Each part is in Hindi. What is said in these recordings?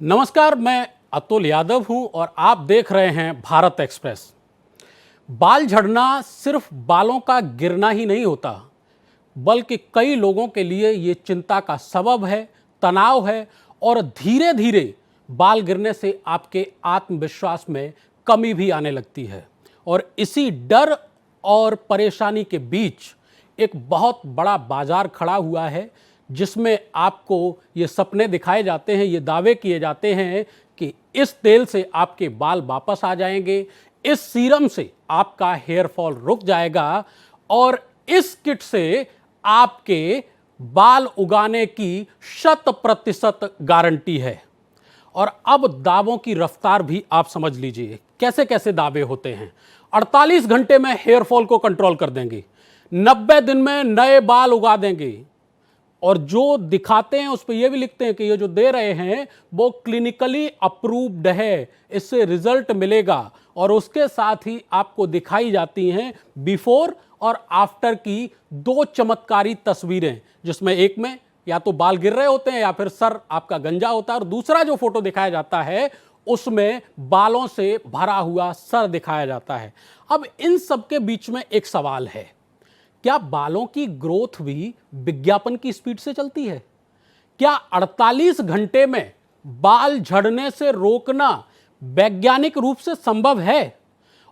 नमस्कार, मैं अतुल यादव हूं और आप देख रहे हैं भारत एक्सप्रेस। बाल झड़ना सिर्फ बालों का गिरना ही नहीं होता, बल्कि कई लोगों के लिए ये चिंता का सबब है, तनाव है और धीरे धीरे बाल गिरने से आपके आत्मविश्वास में कमी भी आने लगती है। और इसी डर और परेशानी के बीच एक बहुत बड़ा बाजार खड़ा हुआ है, जिसमें आपको ये सपने दिखाए जाते हैं, ये दावे किए जाते हैं कि इस तेल से आपके बाल वापस आ जाएंगे, इस सीरम से आपका हेयर फॉल रुक जाएगा और इस किट से आपके बाल उगाने की 100% गारंटी है। और अब दावों की रफ्तार भी आप समझ लीजिए, कैसे कैसे दावे होते हैं। 48 घंटे में हेयर फॉल को कंट्रोल कर देंगे, 90 दिन में नए बाल उगा देंगे, और जो दिखाते हैं उस पर यह भी लिखते हैं कि ये जो दे रहे हैं वो क्लिनिकली अप्रूव्ड है, इससे रिजल्ट मिलेगा। और उसके साथ ही आपको दिखाई जाती हैं बिफोर और आफ्टर की 2 चमत्कारी तस्वीरें, जिसमें एक में या तो बाल गिर रहे होते हैं या फिर सर आपका गंजा होता है, और दूसरा जो फोटो दिखाया जाता है उसमें बालों से भरा हुआ सर दिखाया जाता है। अब इन सब के बीच में एक सवाल है, क्या बालों की ग्रोथ भी विज्ञापन की स्पीड से चलती है? क्या 48 घंटे में बाल झड़ने से रोकना वैज्ञानिक रूप से संभव है?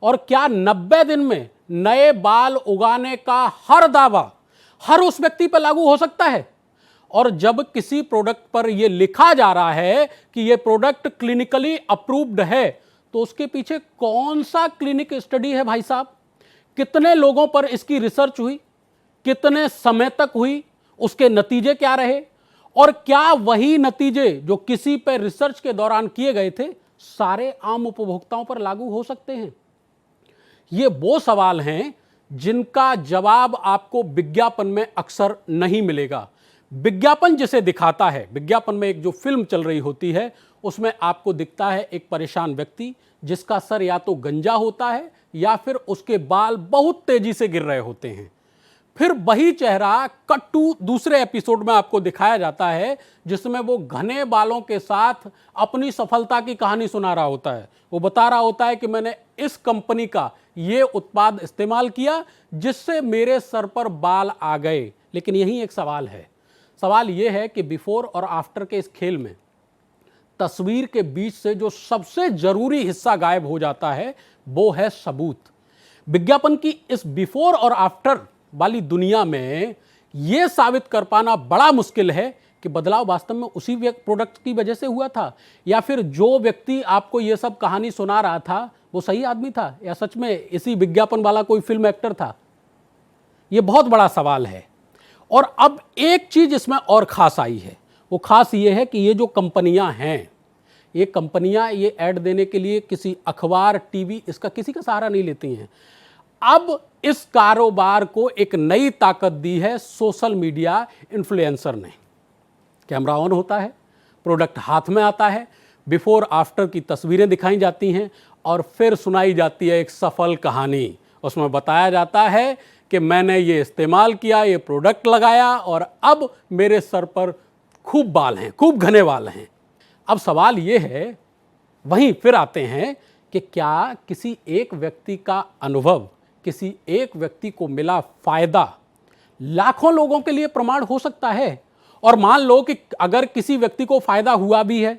और क्या 90 दिन में नए बाल उगाने का हर दावा हर उस व्यक्ति पर लागू हो सकता है? और जब किसी प्रोडक्ट पर यह लिखा जा रहा है कि यह प्रोडक्ट क्लिनिकली अप्रूव्ड है, तो उसके पीछे कौन सा क्लिनिक स्टडी है भाई साहब? कितने लोगों पर इसकी रिसर्च हुई, कितने समय तक हुई, उसके नतीजे क्या रहे, और क्या वही नतीजे जो किसी पर रिसर्च के दौरान किए गए थे सारे आम उपभोक्ताओं पर लागू हो सकते हैं? ये वो सवाल हैं जिनका जवाब आपको विज्ञापन में अक्सर नहीं मिलेगा। विज्ञापन जिसे दिखाता है, विज्ञापन में एक जो फिल्म चल रही होती है उसमें आपको दिखता है एक परेशान व्यक्ति जिसका सर या तो गंजा होता है या फिर उसके बाल बहुत तेजी से गिर रहे होते हैं। फिर वही चेहरा कट्टू दूसरे एपिसोड में आपको दिखाया जाता है, जिसमें वो घने बालों के साथ अपनी सफलता की कहानी सुना रहा होता है। वो बता रहा होता है कि मैंने इस कंपनी का ये उत्पाद इस्तेमाल किया जिससे मेरे सर पर बाल आ गए। लेकिन यही एक सवाल है, सवाल ये है कि बिफोर और आफ्टर के इस खेल में तस्वीर के बीच से जो सबसे जरूरी हिस्सा गायब हो जाता है वो है सबूत। विज्ञापन की इस बिफोर और आफ्टर वाली दुनिया में यह साबित कर पाना बड़ा मुश्किल है कि बदलाव वास्तव में उसी प्रोडक्ट की वजह से हुआ था, या फिर जो व्यक्ति आपको यह सब कहानी सुना रहा था वो सही आदमी था, या सच में इसी विज्ञापन वाला कोई फिल्म एक्टर था। यह बहुत बड़ा सवाल है। और अब एक चीज इसमें और खास आई है, वो खास ये है कि ये जो कंपनियां हैं, ये कंपनियां ये ऐड देने के लिए किसी अखबार, टीवी, इसका किसी का सहारा नहीं लेती हैं। अब इस कारोबार को एक नई ताकत दी है सोशल मीडिया इन्फ्लुएंसर ने। कैमरा ऑन होता है, प्रोडक्ट हाथ में आता है, बिफोर आफ्टर की तस्वीरें दिखाई जाती हैं और फिर सुनाई जाती है एक सफल कहानी। उसमें बताया जाता है कि मैंने ये इस्तेमाल किया, ये प्रोडक्ट लगाया और अब मेरे सर पर खूब बाल हैं, खूब घने बाल हैं। अब सवाल ये है, वहीं फिर आते हैं कि क्या किसी एक व्यक्ति का अनुभव, किसी एक व्यक्ति को मिला फायदा लाखों लोगों के लिए प्रमाण हो सकता है? और मान लो कि अगर किसी व्यक्ति को फायदा हुआ भी है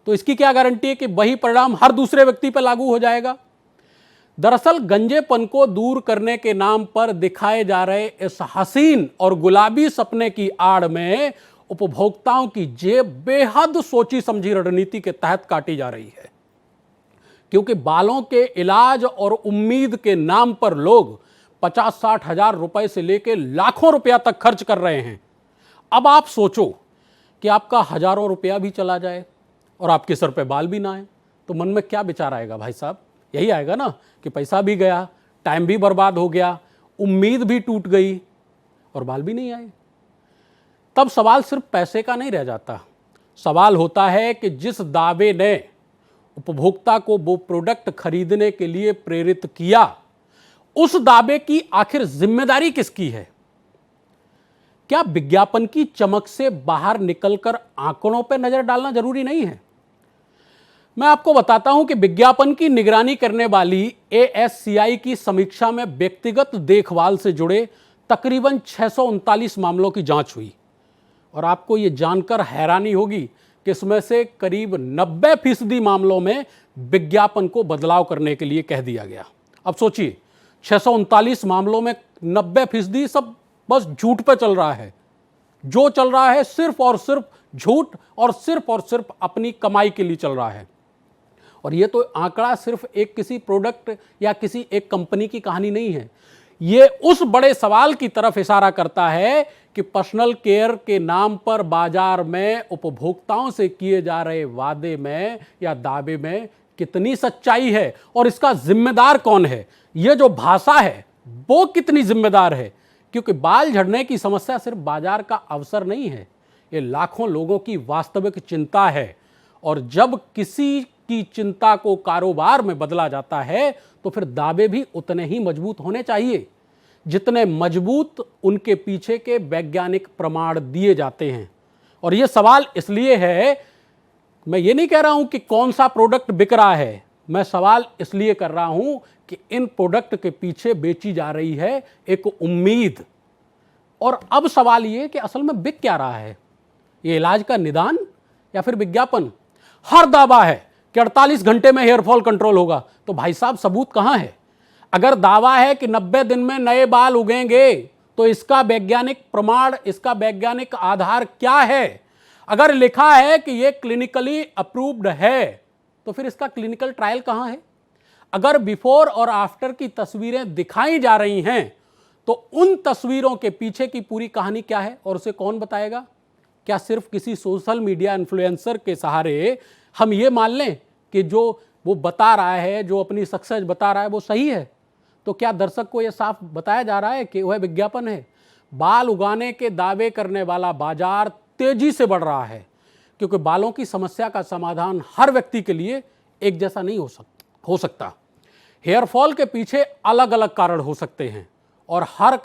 तो इसकी क्या गारंटी है कि वही परिणाम हर दूसरे व्यक्ति पर लागू हो जाएगा? दरअसल गंजेपन को दूर करने के नाम पर दिखाए जा रहे इस हसीन और गुलाबी सपने की आड़ में उपभोक्ताओं की जेब बेहद सोची समझी रणनीति के तहत काटी जा रही है। क्योंकि बालों के इलाज और उम्मीद के नाम पर लोग 50-60 हजार रुपए से लेकर लाखों रुपया तक खर्च कर रहे हैं। अब आप सोचो कि आपका हजारों रुपया भी चला जाए और आपके सर पे बाल भी ना आए, तो मन में क्या विचार आएगा भाई साहब? यही आएगा ना कि पैसा भी गया, टाइम भी बर्बाद हो गया, उम्मीद भी टूट गई और बाल भी नहीं आए। तब सवाल सिर्फ पैसे का नहीं रह जाता, सवाल होता है कि जिस दावे ने उपभोक्ता को वो प्रोडक्ट खरीदने के लिए प्रेरित किया, उस दावे की आखिर जिम्मेदारी किसकी है? क्या विज्ञापन की चमक से बाहर निकलकर आंकड़ों पर नजर डालना जरूरी नहीं है? मैं आपको बताता हूं कि विज्ञापन की निगरानी करने वाली एएससीआई की समीक्षा में व्यक्तिगत देखभाल से जुड़े तकरीबन 639 मामलों की जांच हुई और आपको यह जानकर हैरानी होगी कि इसमें से करीब 90% मामलों में विज्ञापन को बदलाव करने के लिए कह दिया गया। अब सोचिए, 639 मामलों में 90% सब बस झूठ पे चल रहा है। जो चल रहा है सिर्फ और सिर्फ झूठ और सिर्फ अपनी कमाई के लिए चल रहा है। और ये तो आंकड़ा सिर्फ एक किसी प्रोडक्ट या किसी एक कंपनी की कहानी नहीं है, ये उस बड़े सवाल की तरफ इशारा करता है कि पर्सनल केयर के नाम पर बाजार में उपभोक्ताओं से किए जा रहे वादे में या दावे में कितनी सच्चाई है और इसका जिम्मेदार कौन है। यह जो भाषा है वो कितनी जिम्मेदार है, क्योंकि बाल झड़ने की समस्या सिर्फ बाजार का अवसर नहीं है, ये लाखों लोगों की वास्तविक चिंता है। और जब किसी की चिंता को कारोबार में बदला जाता है तो फिर दावे भी उतने ही मजबूत होने चाहिए जितने मजबूत उनके पीछे के वैज्ञानिक प्रमाण दिए जाते हैं। और यह सवाल इसलिए है, मैं ये नहीं कह रहा हूं कि कौन सा प्रोडक्ट बिक रहा है, मैं सवाल इसलिए कर रहा हूं कि इन प्रोडक्ट के पीछे बेची जा रही है एक उम्मीद। और अब सवाल ये कि असल में बिक क्या रहा है, ये इलाज का निदान या फिर विज्ञापन। हर दावा है कि 48 घंटे में हेयर फॉल कंट्रोल होगा, तो भाई साहब सबूत कहां है? अगर दावा है कि 90 दिन में नए बाल उगेंगे तो इसका वैज्ञानिक प्रमाण, इसका वैज्ञानिक आधार क्या है? अगर लिखा है कि यह क्लिनिकली अप्रूव्ड है तो फिर इसका क्लिनिकल ट्रायल कहां है? अगर बिफोर और आफ्टर की तस्वीरें दिखाई जा रही हैं तो उन तस्वीरों के पीछे की पूरी कहानी क्या है और उसे कौन बताएगा? क्या सिर्फ किसी सोशल मीडिया इन्फ्लुएंसर के सहारे हम ये मान लें कि जो वो बता रहा है, जो अपनी सक्सेस बता रहा है वो सही है? तो क्या दर्शक को यह साफ बताया जा रहा है कि वह विज्ञापन है? बाल उगाने के दावे करने वाला बाजार तेजी से बढ़ रहा है, क्योंकि बालों की समस्या का समाधान हर व्यक्ति के लिए एक जैसा नहीं हो सकता। हेयर फॉल के पीछे अलग अलग कारण हो सकते हैं और हर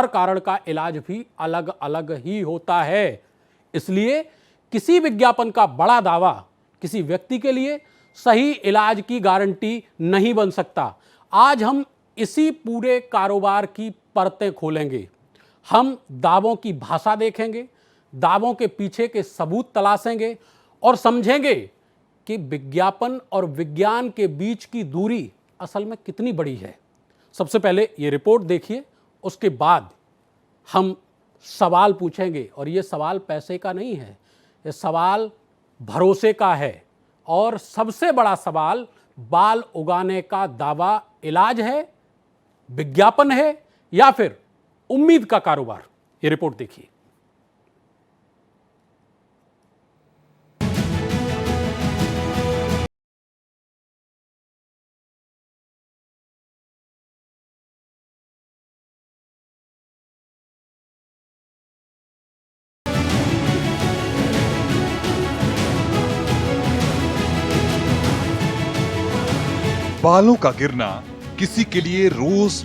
कारण का इलाज भी अलग अलग ही होता है। इसलिए किसी विज्ञापन का बड़ा दावा किसी व्यक्ति के लिए सही इलाज की गारंटी नहीं बन सकता। आज हम इसी पूरे कारोबार की परतें खोलेंगे। हम दावों की भाषा देखेंगे, दावों के पीछे के सबूत तलाशेंगे और समझेंगे कि विज्ञापन और विज्ञान के बीच की दूरी असल में कितनी बड़ी है। सबसे पहले ये रिपोर्ट देखिए, उसके बाद हम सवाल पूछेंगे। और ये सवाल पैसे का नहीं है, ये सवाल भरोसे का है। और सबसे बड़ा सवाल, बाल उगाने का दावा इलाज है, विज्ञापन है या फिर उम्मीद का कारोबार? ये रिपोर्ट देखिए। बालों का गिरना किसी के लिए रोज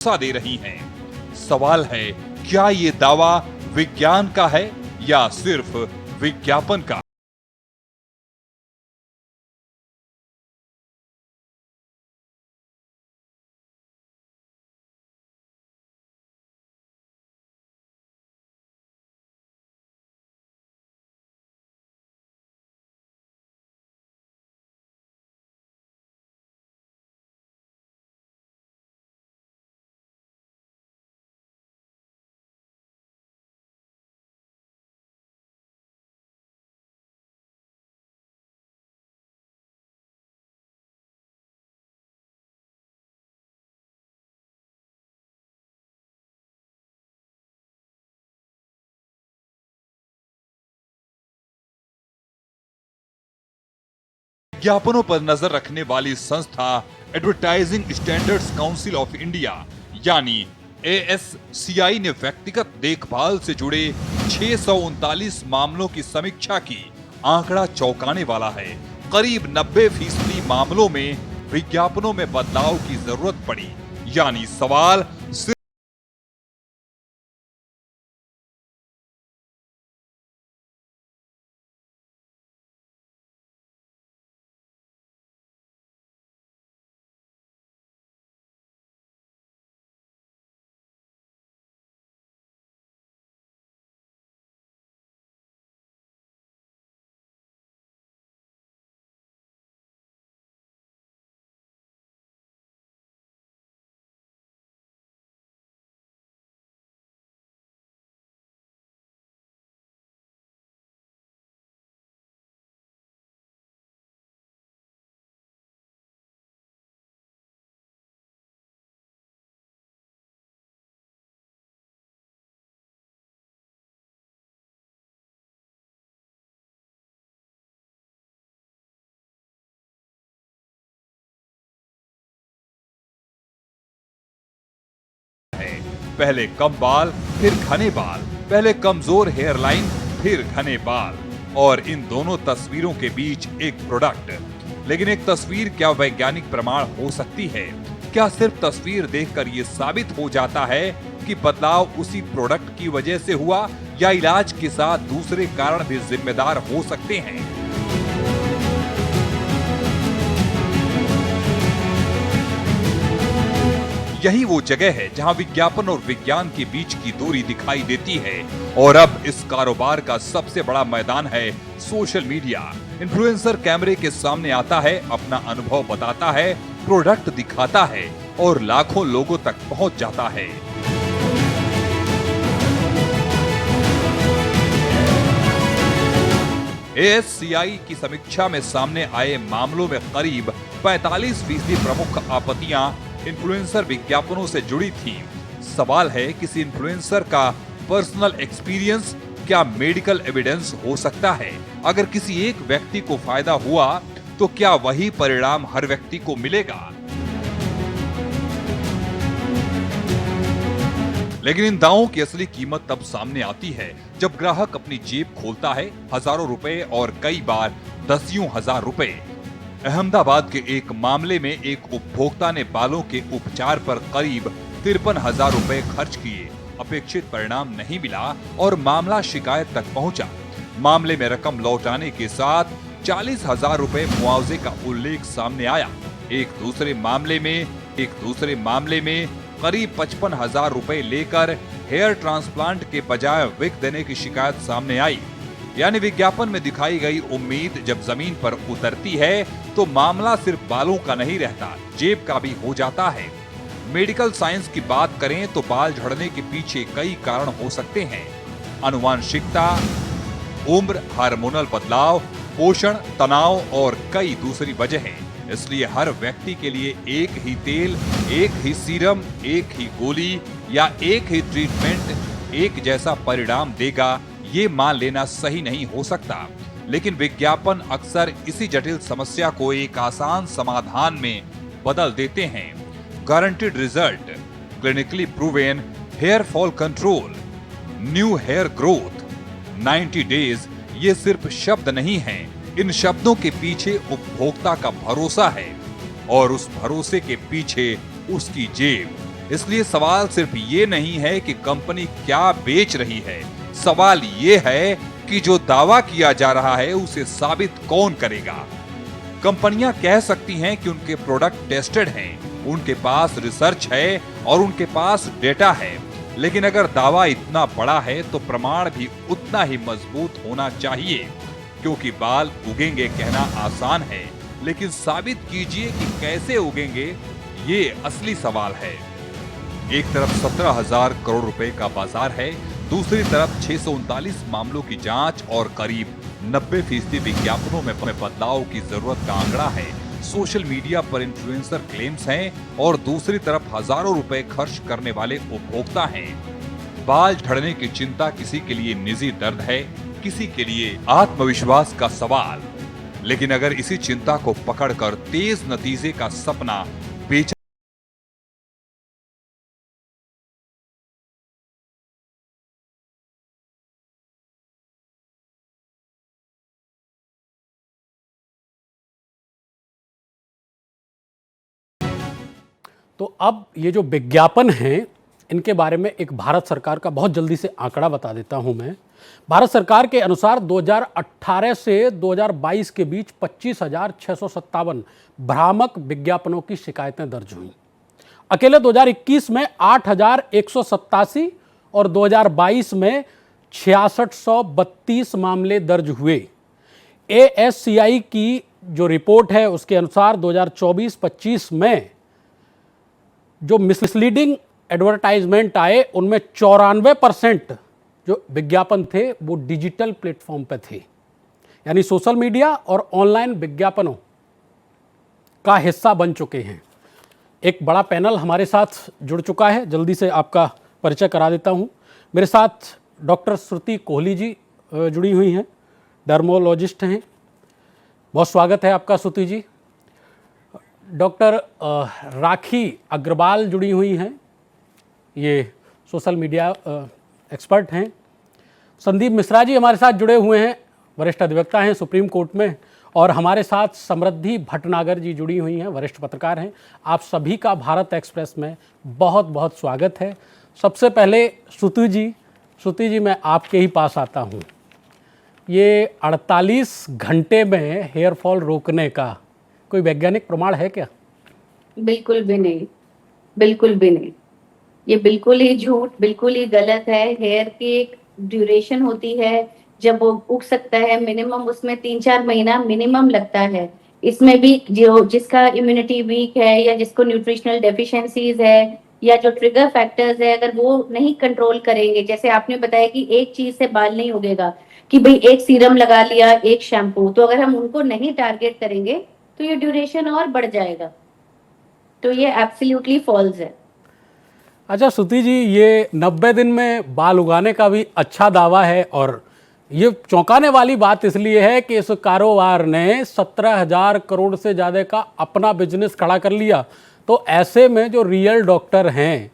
दे रही हैं। सवाल है, क्या ये दावा विज्ञान का है या सिर्फ विज्ञापन का? विज्ञापनों पर नजर रखने वाली संस्था advertising standards council of India यानी ASCI ने व्यक्तिगत देखभाल से जुड़े 639 मामलों की समीक्षा की। आंकड़ा चौंकाने वाला है। करीब 90% मामलों में विज्ञापनों में बदलाव की जरूरत पड़ी। यानी सवाल सिर्फ पहले कम बाल फिर घने बाल, पहले कमजोर हेयरलाइन फिर घने बाल, और इन दोनों तस्वीरों के बीच एक प्रोडक्ट। लेकिन एक तस्वीर क्या वैज्ञानिक प्रमाण हो सकती है? क्या सिर्फ तस्वीर देखकर ये साबित हो जाता है कि बदलाव उसी प्रोडक्ट की वजह से हुआ, या इलाज के साथ दूसरे कारण भी जिम्मेदार हो सकते हैं? यही वो जगह है जहां विज्ञापन और विज्ञान के बीच की दूरी दिखाई देती है। और अब इस कारोबार का सबसे बड़ा मैदान है सोशल मीडिया। इन्फ्लुएंसर कैमरे के सामने आता है, अपना अनुभव बताता है, प्रोडक्ट दिखाता है और लाखों लोगों तक पहुंच जाता है। ASCI की समीक्षा में सामने आए मामलों में करीब 45% प्रमुख आपत्तियां इन्फ्लुएंसर विज्ञापनों से जुड़ी थी। सवाल है, किसी इन्फ्लुएंसर का पर्सनल एक्सपीरियंस क्या मेडिकल एविडेंस हो सकता है? अगर किसी एक व्यक्ति को फायदा हुआ तो क्या वही परिणाम हर व्यक्ति को मिलेगा? लेकिन इन दावों की असली कीमत तब सामने आती है जब ग्राहक अपनी जेब खोलता है। हजारों रुपए और कई बार दसियों हजार रुपए। अहमदाबाद के एक मामले में एक उपभोक्ता ने बालों के उपचार पर करीब 53,000 रुपए खर्च किए। अपेक्षित परिणाम नहीं मिला और मामला शिकायत तक पहुंचा। मामले में रकम लौटाने के साथ 40,000 रुपए मुआवजे का उल्लेख सामने आया। एक दूसरे मामले में करीब 55,000 रुपए लेकर हेयर ट्रांसप्लांट के बजाय विग देने की शिकायत सामने आई। यानी विज्ञापन में दिखाई गई उम्मीद जब जमीन पर उतरती है तो मामला सिर्फ बालों का नहीं रहता, जेब का भी हो जाता है। मेडिकल साइंस की बात करें तो बाल झड़ने के पीछे कई कारण हो सकते हैं। आनुवांशिकता, उम्र, हार्मोनल बदलाव, पोषण, तनाव और कई दूसरी वजहें। इसलिए हर व्यक्ति के लिए एक ही तेल, एक ही सीरम, एक ही गोली या एक ही ट्रीटमेंट एक जैसा परिणाम देगा, ये मान लेना सही नहीं हो सकता। लेकिन विज्ञापन अक्सर इसी जटिल समस्या को एक आसान समाधान में बदल देते हैं। Guaranteed result, clinically proven hair fall control, new hair growth, 90 days, ये सिर्फ शब्द नहीं हैं। इन शब्दों के पीछे उपभोक्ता का भरोसा है और उस भरोसे के पीछे उसकी जेब। इसलिए सवाल सिर्फ ये नहीं है कि कंपनी क्या बेच रही है, सवाल ये है कि जो दावा किया जा रहा है उसे साबित कौन करेगा। कंपनियां कह सकती हैं कि उनके प्रोडक्ट टेस्टेड हैं, उनके पास रिसर्च है और उनके पास डेटा है। लेकिन अगर दावा इतना बड़ा है तो प्रमाण भी उतना ही मजबूत होना चाहिए। क्योंकि बाल उगेंगे कहना आसान है, लेकिन साबित कीजिए कि कैसे उगेंगे, ये असली सवाल है। एक तरफ 17,000 करोड़ रुपए का बाजार है, दूसरी तरफ 639 मामलों की जांच और करीब 90% विज्ञापनों में बदलाव की जरूरत का आंकड़ा है। सोशल मीडिया पर इन्फ्लुएंसर क्लेम्स हैं और दूसरी तरफ हजारों रुपए खर्च करने वाले उपभोक्ता हैं। बाल झड़ने की चिंता किसी के लिए निजी दर्द है, किसी के लिए आत्मविश्वास का सवाल। लेकिन अगर इसी चिंता को पकड़कर तेज नतीजे का सपना बेचा तो अब ये जो विज्ञापन हैं, इनके बारे में एक भारत सरकार का बहुत जल्दी से आंकड़ा बता देता हूं मैं। भारत सरकार के अनुसार 2018 से 2022 के बीच 25,657 भ्रामक विज्ञापनों की शिकायतें दर्ज हुई। अकेले 2021 में 8,187 और 2022 में 6632 मामले दर्ज हुए। ASCI की जो रिपोर्ट है उसके अनुसार 2024-25 में जो मिसलीडिंग एडवर्टाइजमेंट आए उनमें 94% जो विज्ञापन थे वो डिजिटल प्लेटफॉर्म पे थे, यानी सोशल मीडिया और ऑनलाइन विज्ञापनों का हिस्सा बन चुके हैं। एक बड़ा पैनल हमारे साथ जुड़ चुका है, जल्दी से आपका परिचय करा देता हूं। मेरे साथ डॉक्टर श्रुति कोहली जी जुड़ी हुई हैं, डर्मोलॉजिस्ट हैं। बहुत स्वागत है आपका श्रुति जी। डॉक्टर राखी अग्रवाल जुड़ी हुई हैं, ये सोशल मीडिया एक्सपर्ट हैं। संदीप मिश्रा जी हमारे साथ जुड़े हुए हैं, वरिष्ठ अधिवक्ता हैं सुप्रीम कोर्ट में। और हमारे साथ समृद्धि भटनागर जी जुड़ी हुई हैं, वरिष्ठ पत्रकार हैं। आप सभी का भारत एक्सप्रेस में बहुत बहुत स्वागत है। सबसे पहले श्रुति जी मैं आपके ही पास आता हूँ। ये 48 घंटे में हेयर फॉल रोकने का कोई वैज्ञानिक प्रमाण है क्या? बिल्कुल भी नहीं, बिल्कुल भी नहीं। ये बिल्कुल ही झूठ, बिल्कुल ही गलत है। हेयर की एक ड्यूरेशन होती है, जब वो उग सकता है मिनिमम उसमें 3-4 महीना मिनिमम लगता है। इसमें भी जो जिसका इम्यूनिटी वीक है या जिसको न्यूट्रिशनल डेफिशिएंसीज है या जो ट्रिगर फैक्टर्स है, अगर वो नहीं कंट्रोल करेंगे, जैसे आपने बताया कि एक चीज से बाल नहीं उगेगा, कि भाई एक सीरम लगा लिया, एक शैम्पू, तो अगर हम उनको नहीं टारगेट करेंगे तो ये ड्यूरेशन और बढ़ जाएगा। तो ये एब्सोल्युटली फॉल्स है। अच्छा श्रुति जी, ये 90 दिन में बाल उगाने का भी अच्छा दावा है, और ये चौंकाने वाली बात इसलिए है कि इस कारोबार ने 17,000 करोड़ से ज़्यादा का अपना बिजनेस खड़ा कर लिया। तो ऐसे में जो रियल डॉक्टर हैं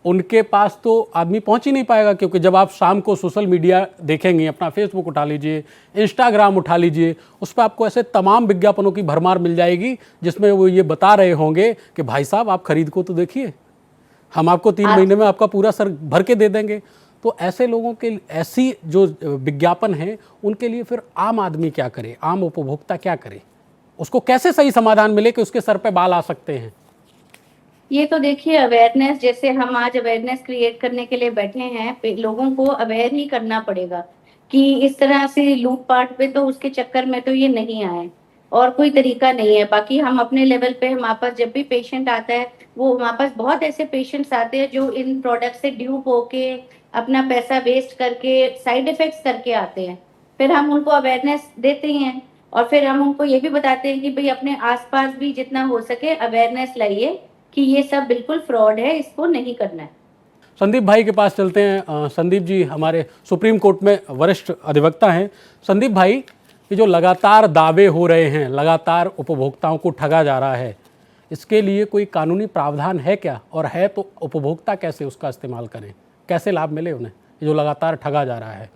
उनके पास तो आदमी पहुंच ही नहीं पाएगा, क्योंकि जब आप शाम को सोशल मीडिया देखेंगे, अपना फेसबुक उठा लीजिए, इंस्टाग्राम उठा लीजिए, उस पर आपको ऐसे तमाम विज्ञापनों की भरमार मिल जाएगी जिसमें वो ये बता रहे होंगे कि भाई साहब आप खरीद को तो देखिए, हम आपको 3 महीने में आपका पूरा सर भर के दे देंगे। तो ऐसे लोगों के ऐसी जो विज्ञापन हैं उनके लिए फिर आम आदमी क्या करे, आम उपभोक्ता क्या करे, उसको कैसे सही समाधान मिले कि उसके सर पे बाल आ सकते हैं? ये तो देखिए अवेयरनेस, जैसे हम आज अवेयरनेस क्रिएट करने के लिए बैठे हैं, लोगों को अवेयर ही करना पड़ेगा कि इस तरह से लूटपाट पे तो उसके चक्कर में तो ये नहीं आए, और कोई तरीका नहीं है। बाकी हम अपने लेवल पे, हमारे पास जब भी पेशेंट आता है, वो हमारे पास बहुत ऐसे पेशेंट्स आते हैं जो इन प्रोडक्ट से ड्यूप होके अपना पैसा वेस्ट करके साइड इफेक्ट्स करके आते हैं। फिर हम उनको अवेयरनेस देते हैं और फिर हम उनको ये भी बताते हैं कि भाई अपने आसपास भी जितना हो सके अवेयरनेस लाइए कि ये सब बिल्कुल फ्रॉड है, इसको नहीं करना है। संदीप भाई के पास चलते हैं। संदीप जी हमारे सुप्रीम कोर्ट में वरिष्ठ अधिवक्ता हैं। संदीप भाई, ये जो लगातार दावे हो रहे हैं, लगातार उपभोक्ताओं को ठगा जा रहा है, इसके लिए कोई कानूनी प्रावधान है क्या? और है तो उपभोक्ता कैसे उसका इस्तेमाल करें, कैसे लाभ मिले उन्हें, ये जो लगातार ठगा जा रहा है?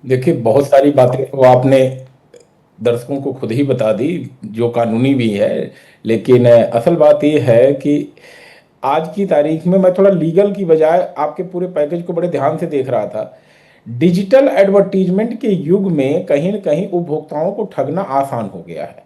देखिए, बहुत सारी बातें तो आपने दर्शकों को खुद ही बता दी, जो कानूनी भी है। लेकिन असल बात यह है कि आज की तारीख में मैं थोड़ा लीगल की बजाय आपके पूरे पैकेज को बड़े ध्यान से देख रहा था। डिजिटल एडवर्टीजमेंट के युग में कहीं न कहीं उपभोक्ताओं को ठगना आसान हो गया है,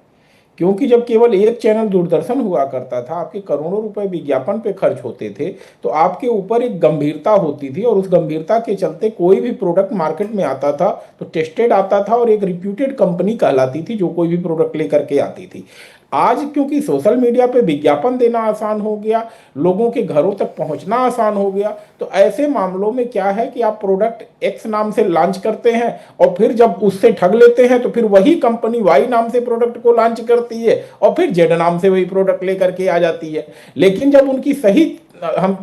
क्योंकि जब केवल एक चैनल दूरदर्शन हुआ करता था, आपके करोड़ों रुपए विज्ञापन पे खर्च होते थे, तो आपके ऊपर एक गंभीरता होती थी, और उस गंभीरता के चलते कोई भी प्रोडक्ट मार्केट में आता था तो टेस्टेड आता था और एक रिप्यूटेड कंपनी कहलाती थी जो कोई भी प्रोडक्ट लेकर के आती थी। आज क्योंकि सोशल मीडिया पे विज्ञापन देना आसान हो गया, लोगों के घरों तक पहुंचना आसान हो गया, तो ऐसे मामलों में क्या है कि आप प्रोडक्ट एक्स नाम से लॉन्च करते हैं और फिर जब उससे ठग लेते हैं तो फिर वही कंपनी वाई नाम से प्रोडक्ट को लॉन्च करती है और फिर जेड नाम से वही प्रोडक्ट लेकर के आ जाती है। लेकिन जब उनकी सही हम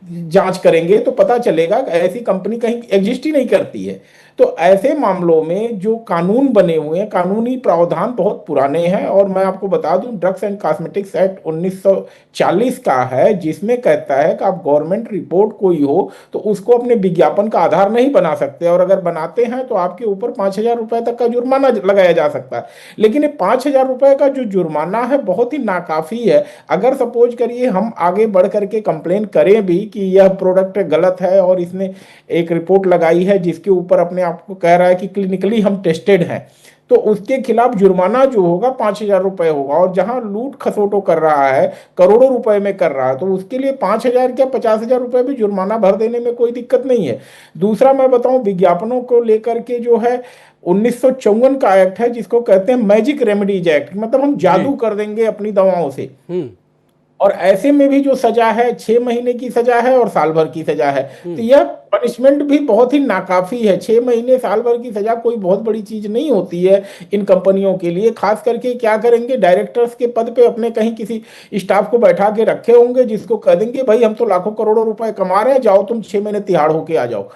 जांच करेंगे तो पता चलेगा कि ऐसी कंपनी कहीं एग्जिस्ट ही नहीं करती है। तो ऐसे मामलों में जो कानून बने हुए हैं, कानूनी प्रावधान बहुत पुराने हैं। और मैं आपको बता दूं, ड्रग्स एंड कॉस्मेटिक्स एक्ट 1940 का है, जिसमें कहता है कि आप गवर्नमेंट रिपोर्ट कोई हो तो उसको अपने विज्ञापन का आधार नहीं बना सकते, और अगर बनाते हैं तो आपके ऊपर 5,000 रुपए तक का जुर्माना लगाया जा सकता है। लेकिन ये 5,000 रुपए का जो जुर्माना है बहुत ही नाकाफी है। अगर सपोज करिए हम आगे बढ़ करके कंप्लेन करें भी कि यह प्रोडक्ट गलत है और इसने एक रिपोर्ट लगाई है जिसके ऊपर अपने आप को कह रहा है कि क्लिनिकली हम टेस्टेड हैं, तो उसके खिलाफ जुर्माना जो होगा 5,000 रुपए होगा। और जहां लूट खसोटो कर रहा है, करोड़ों रुपए में कर रहा है, तो उसके लिए 5,000 क्या 50,000 रुपए भी जुर्माना भर देने में कोई दिक्कत नहीं है। दूसरा मैं बताऊं, विज्ञापनों को लेकर के जो है 1954 का एक्ट है जिसको कहते हैं मैजिक रेमेडीज एक्ट, मतलब हम जादू कर देंगे अपनी दवाओं से। और ऐसे में भी जो सजा है 6 महीने की सजा है और साल भर की सजा है। तो यह पनिशमेंट भी बहुत ही नाकाफी है। 6 महीने साल भर की सजा कोई बहुत बड़ी चीज नहीं होती है इन कंपनियों के लिए। खास करके क्या करेंगे, डायरेक्टर्स के पद पे अपने कहीं किसी स्टाफ को बैठा के रखे होंगे जिसको कह देंगे भाई हम तो लाखों करोड़ों रुपए कमा रहे हैं, जाओ तुम 6 महीने तिहाड़ होके आ जाओ,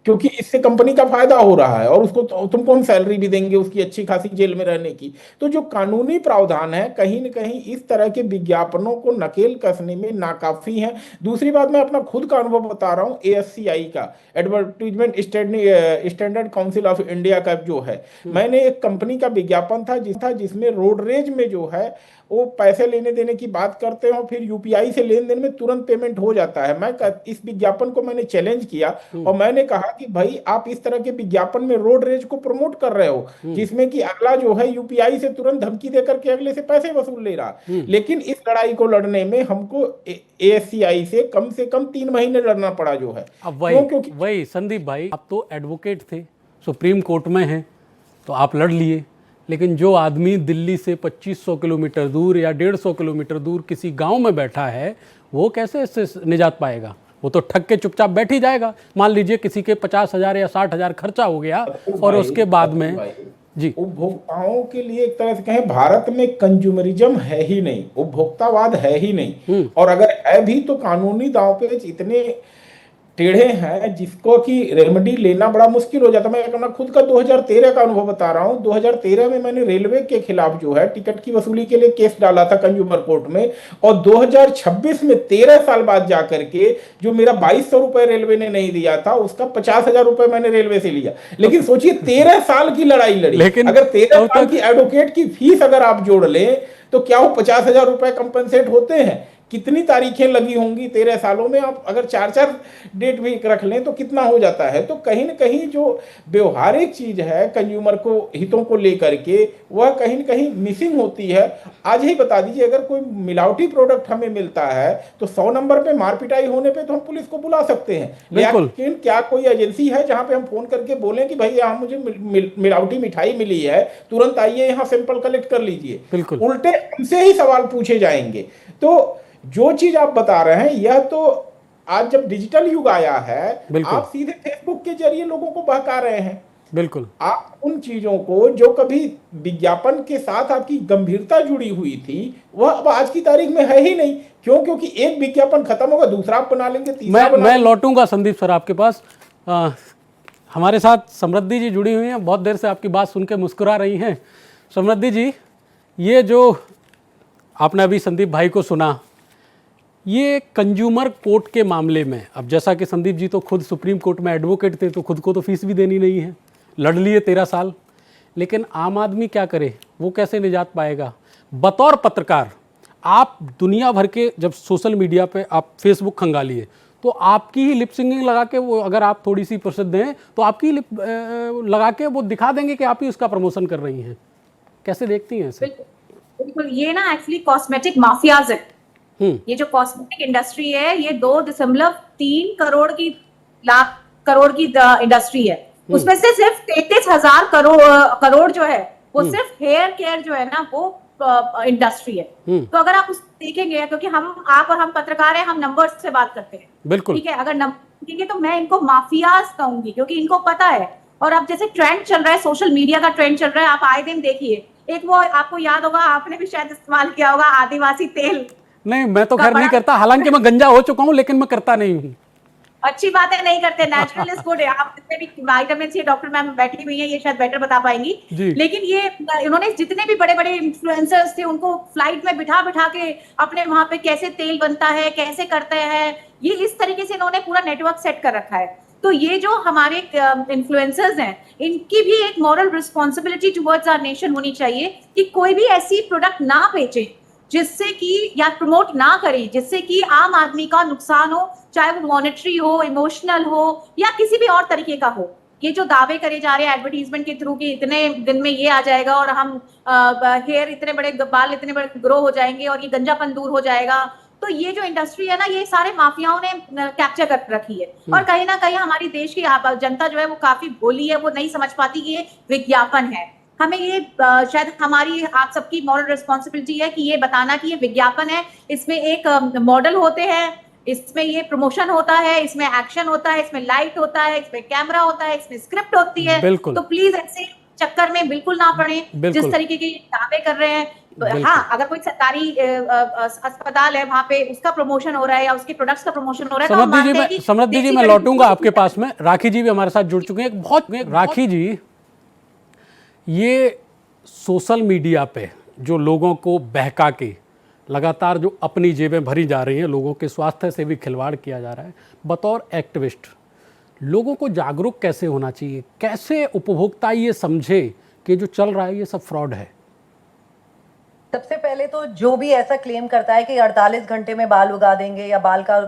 क्योंकि इससे कंपनी का फायदा हो रहा है और उसको तुमको हम सैलरी भी देंगे उसकी अच्छी खासी जेल में रहने की। तो जो कानूनी प्रावधान है कहीं न कहीं इस तरह के विज्ञापनों को नकेल कसने में नाकाफी है। दूसरी बात, मैं अपना खुद का अनुभव बता रहा हूं, ASCI का, advertisement standard council of India का जो है, मैंने एक कंपनी का विज्ञापन था जिसमें रोड रेज में जो है वो पैसे लेने देने की बात करते हो, फिर UPI से लेन देन में तुरंत पेमेंट हो जाता है। मैं इस विज्ञापन को मैंने चैलेंज किया और मैंने कहा कि भाई आप इस तरह के विज्ञापन में रोड रेज को प्रमोट कर रहे हो जिसमें कि अगला जो है UPI से तुरंत धमकी देकर के अगले से पैसे वसूल ले रहा। लेकिन इस लड़ाई को लड़ने में हमको ASCI से कम 3 महीने लड़ना पड़ा जो है। अब वही संदीप भाई, आप तो एडवोकेट थे, सुप्रीम कोर्ट में हैं, तो आप लड़ लिए। लेकिन जो आदमी दिल्ली से 2500 किलोमीटर दूर या 150 किलोमीटर दूर किसी गांव में बैठा है, वो कैसे इससे निजात पाएगा? वो तो ठग के चुपचाप बैठ ही जाएगा। मान लीजिए किसी के 50,000 या 60,000 खर्चा हो गया और उसके बाद में जी, उपभोक्ताओं के लिए एक तरह से कहें, भारत में कंज्यूमरिज्म है ही नहीं, उपभोक्तावाद है ही नहीं। और अगर है भी तो कानूनी दांवपेच इतने टेढ़े हैं जिसको कि रेमेडी लेना बड़ा मुश्किल हो जाता है। मैं अपना खुद का 2013 का अनुभव बता रहा हूं। 2013 में मैंने रेलवे के खिलाफ जो है टिकट की वसूली के लिए केस डाला था कंज्यूमर कोर्ट में, और 2026 में 13 साल बाद जाकर के जो मेरा 2,200 रुपए रेलवे ने नहीं दिया था उसका 50,000 रुपए मैंने रेलवे से लिया। लेकिन सोचिए 13 साल की लड़ाई लड़ी। लेकिन अगर 13 साल की एडवोकेट की फीस अगर आप जोड़ लें तो क्या वो 50,000 रुपए कंपनसेट होते हैं? कितनी तारीखें लगी होंगी 13 सालों में? आप अगर 4-4 डेट भी रख लें तो कितना हो जाता है। तो कहीं ना कहीं जो व्यवहारिक चीज है कंज्यूमर को हितों को लेकर के, वह कहीं ना कहीं मिसिंग होती है। आज ही बता दीजिए, अगर कोई मिलावटी प्रोडक्ट हमें मिलता है तो 100 नंबर पे मार पिटाई होने पे तो हम पुलिस को बुला सकते हैं। लेकिन क्या कोई एजेंसी है जहां पे हम फोन करके बोलें कि भाई यहाँ मुझे मिलावटी मिठाई मिली है, तुरंत आइए यहाँ सैंपल कलेक्ट कर लीजिए? उल्टे हमसे ही सवाल पूछे जाएंगे। तो जो चीज आप बता रहे हैं, यह तो आज जब डिजिटल युग आया है, आप सीधे फेसबुक के जरिए लोगों को बहका रहे हैं। बिल्कुल, आप उन चीजों को जो कभी विज्ञापन के साथ आपकी गंभीरता जुड़ी हुई थी, वह अब आज की तारीख में है ही नहीं। क्यों? क्योंकि एक विज्ञापन खत्म होगा, दूसरा आप बना लेंगे, तीसरा मैं लौटूंगा संदीप सर आपके पास। हमारे साथ समृद्धि जी जुड़ी हुई हैं, बहुत देर से आपकी बात सुन के मुस्कुरा रही हैं। समृद्धि जी, ये जो आपने अभी संदीप भाई को सुना, ये कंज्यूमर कोर्ट के मामले में, अब जैसा कि संदीप जी तो खुद सुप्रीम कोर्ट में एडवोकेट थे, तो खुद को तो फीस भी देनी नहीं है, लड़ लिए 13 साल। लेकिन आम आदमी क्या करे, वो कैसे निजात पाएगा? बतौर पत्रकार आप दुनिया भर के, जब सोशल मीडिया पे आप फेसबुक खंगालिए तो आपकी ही लिप सिंगिंग लगा के, वो अगर आप थोड़ी सी प्रसिद्ध हैं तो आपकी लिप लगा के वो दिखा देंगे कि आप ही उसका प्रमोशन कर रही हैं। कैसे देखती हैं इसे? बिल्कुल, ये ना एक्चुअली कॉस्मेटिक माफियाज है। ये जो कॉस्मेटिक इंडस्ट्री है, ये 2.3 करोड़ की इंडस्ट्री है। उसमें से सिर्फ 33,000 करोड़ जो है वो सिर्फ हेयर केयर जो है ना वो इंडस्ट्री है। तो अगर आप उसको देखेंगे, क्योंकि आप और हम पत्रकार हैं, हम नंबर्स से बात करते हैं, बिल्कुल ठीक है। अगर नंबर देखेंगे तो मैं इनको माफियाज कहूंगी, क्योंकि इनको पता है। और अब जैसे ट्रेंड चल रहा है, सोशल मीडिया का ट्रेंड चल रहा है, आप आए दिन देखिए, एक वो आपको याद होगा, आपने भी शायद इस्तेमाल किया होगा, आदिवासी तेल। नहीं, मैं तो खैर नहीं करता, हालांकि मैं गंजा हो चुका हूं, लेकिन मैं करता नहीं हूं। अच्छी बात है, नहीं करते, नेचुरल इज गुड है। आप जितने भी विटामिन सी, डॉक्टर मैम बैठी हुई है, ये शायद बेटर बता पाएंगी। लेकिन ये इन्होंने जितने भी बड़े बड़े इन्फ्लुएंसर्स थे उनको फ्लाइट में बिठा बिठा के अपने वहां पे कैसे तेल बनता है, कैसे करते हैं, ये इस तरीके से इन्होंने पूरा नेटवर्क सेट कर रखा है। तो ये जो हमारे इन्फ्लुएंसर्स हैं, इनकी भी एक moral responsibility towards our nation होनी चाहिए कि कोई भी ऐसी प्रोडक्ट ना बेचे जिससे कि, या प्रमोट ना करे जिससे कि आम आदमी का नुकसान हो, चाहे वो मॉनेटरी हो, इमोशनल हो, या किसी भी और तरीके का हो। ये जो दावे करे जा रहे हैं एडवर्टीजमेंट के थ्रू कि इतने दिन में ये आ जाएगा और हम हेयर इतने बड़े, बाल इतने बड़े ग्रो हो जाएंगे और ये गंजापन दूर हो जाएगा, तो ये जो इंडस्ट्री है ना, ये सारे माफियाओं ने कैप्चर कर रखी है। और कहीं ना कहीं हमारी देश की जनता जो है वो काफी भोली है, वो नहीं समझ पाती कि ये विज्ञापन है। हमें ये शायद हमारी, आप सबकी मॉरल रिस्पॉन्सिबिलिटी है कि ये बताना कि ये विज्ञापन है, इसमें एक मॉडल होते हैं, इसमें ये प्रमोशन होता है, इसमें एक्शन होता है, इसमें लाइट होता है, इसमें कैमरा होता है, इसमें स्क्रिप्ट होती है। तो प्लीज ऐसे चक्कर में बिल्कुल ना पड़े जिस तरीके के दावे कर रहे हैं। हाँ, अगर कोई सरकारी अस्पताल है, वहां पे उसका प्रमोशन हो रहा है या उसके प्रोडक्ट्स का प्रमोशन हो रहा है, समृद्धि जी मैं लौटूंगा आपके पास में। राखी जी भी हमारे साथ जुड़ चुके हैं। राखी जी, ये सोशल मीडिया पे जो लोगों को बहका के लगातार जो अपनी जेबें भरी जा रही हैं, लोगों के स्वास्थ्य से भी खिलवाड़ किया जा रहा है, बतौर एक्टिविस्ट लोगों को जागरूक कैसे होना चाहिए? कैसे उपभोक्ता ये समझे कि जो चल रहा है ये सब फ्रॉड है? सबसे पहले तो जो भी ऐसा क्लेम करता है कि 48 घंटे में बाल उगा देंगे या बाल का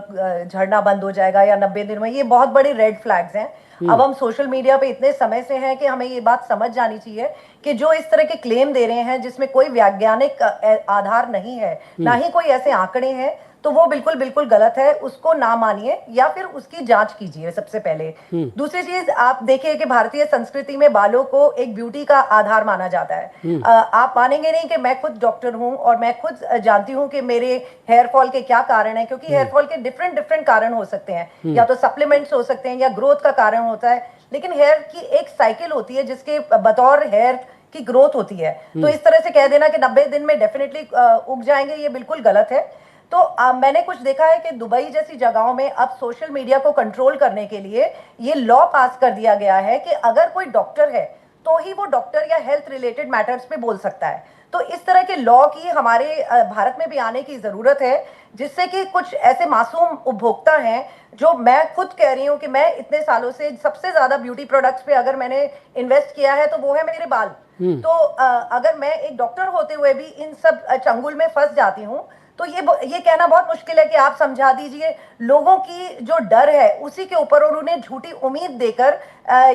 झड़ना बंद हो जाएगा या 90 दिन में, ये बहुत बड़े रेड फ्लैग्स हैं। अब हम सोशल मीडिया पे इतने समय से हैं कि हमें ये बात समझ जानी चाहिए कि जो इस तरह के क्लेम दे रहे हैं जिसमें कोई वैज्ञानिक आधार नहीं है, ना ही कोई ऐसे आंकड़े हैं, तो वो बिल्कुल बिल्कुल गलत है। उसको ना मानिए या फिर उसकी जांच कीजिए सबसे पहले। दूसरी चीज, आप देखिए कि भारतीय संस्कृति में बालों को एक ब्यूटी का आधार माना जाता है। आप मानेंगे नहीं कि मैं खुद डॉक्टर हूं और मैं खुद जानती हूं कि मेरे हेयर फॉल के क्या कारण है, क्योंकि हेयर फॉल के डिफरेंट कारण हो सकते हैं, या तो सप्लीमेंट्स हो सकते हैं या ग्रोथ का कारण होता है, लेकिन हेयर की एक साइकिल होती है जिसके बतौर हेयर की ग्रोथ होती है। तो इस तरह से कह देना कि 90 दिन में डेफिनेटली उग जाएंगे, ये बिल्कुल गलत है। तो मैंने कुछ देखा है कि दुबई जैसी जगहों में अब सोशल मीडिया को कंट्रोल करने के लिए ये लॉ पास कर दिया गया है कि अगर कोई डॉक्टर है तो ही वो डॉक्टर या हेल्थ रिलेटेड मैटर्स पे बोल सकता है। तो इस तरह के लॉ की हमारे भारत में भी आने की जरूरत है, जिससे कि कुछ ऐसे मासूम उपभोक्ता हैं, जो मैं खुद कह रही हूँ कि मैं इतने सालों से सबसे ज्यादा ब्यूटी प्रोडक्ट्स पे अगर मैंने इन्वेस्ट किया है तो वो है मेरे बाल। तो अगर मैं एक डॉक्टर होते हुए भी इन सब चंगुल में फंस जाती हूँ, तो ये कहना बहुत मुश्किल है कि आप समझा दीजिए। लोगों की जो डर है उसी के ऊपर और उन्हें झूठी उम्मीद देकर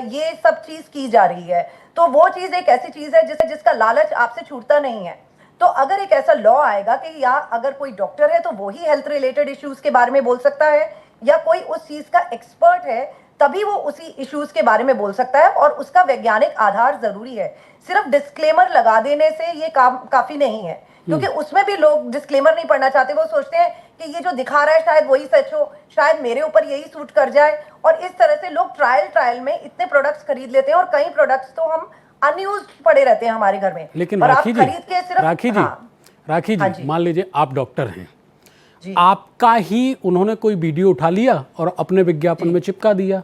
ये सब चीज की जा रही है। तो वो चीज एक ऐसी चीज है जिसका लालच आपसे छूटता नहीं है। तो अगर एक ऐसा लॉ आएगा कि या अगर कोई डॉक्टर है तो वो ही हेल्थ रिलेटेड इश्यूज के बारे में बोल सकता है, या कोई उस चीज का एक्सपर्ट है तभी वो उसी इश्यूज के बारे में बोल सकता है, और उसका वैज्ञानिक आधार जरूरी है। सिर्फ डिस्क्लेमर लगा देने से ये काम काफी नहीं है, क्योंकि उसमें भी लोग डिस्क्लेमर नहीं पढ़ना चाहते। वो सोचते हैं कि ये जो दिखा रहा है शायद वही सच हो, शायद मेरे ऊपर यही सूट कर जाए, और इस तरह से लोग ट्रायल में इतने प्रोडक्ट्स खरीद लेते हैं, और कई प्रोडक्ट्स तो हम अनयूज्ड पड़े रहते हैं हमारे घर में। लेकिन राखी जी, मान लीजिए आप डॉक्टर हैं, आपका ही उन्होंने कोई वीडियो उठा लिया और अपने विज्ञापन में चिपका दिया,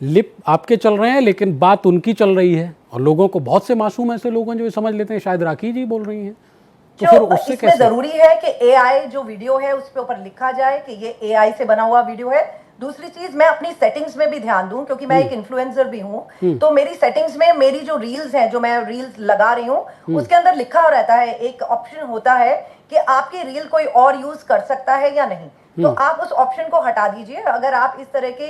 लिप आपके चल रहे हैं लेकिन बात उनकी चल रही है, और लोगों को, बहुत से मासूम ऐसे लोग हैं जो समझ लेते हैं शायद राखी जी बोल रही हैं। तो फिर उससे इसमें जरूरी है कि एआई जो वीडियो है उस पे ऊपर लिखा जाए कि ये एआई से बना हुआ वीडियो है। दूसरी चीज, मैं अपनी सेटिंग्स में भी ध्यान दूं, क्योंकि मैं एक इन्फ्लुएंसर भी हूं। तो मेरी सेटिंग्स में मेरी जो रील्स हैं, जो मैं रील्स लगा रही हूं, उसके अंदर लिखा रहता है, एक ऑप्शन होता है कि आपकी रील कोई और यूज कर सकता है या नहीं। तो आप उस ऑप्शन को हटा दीजिए। अगर आप इस तरह के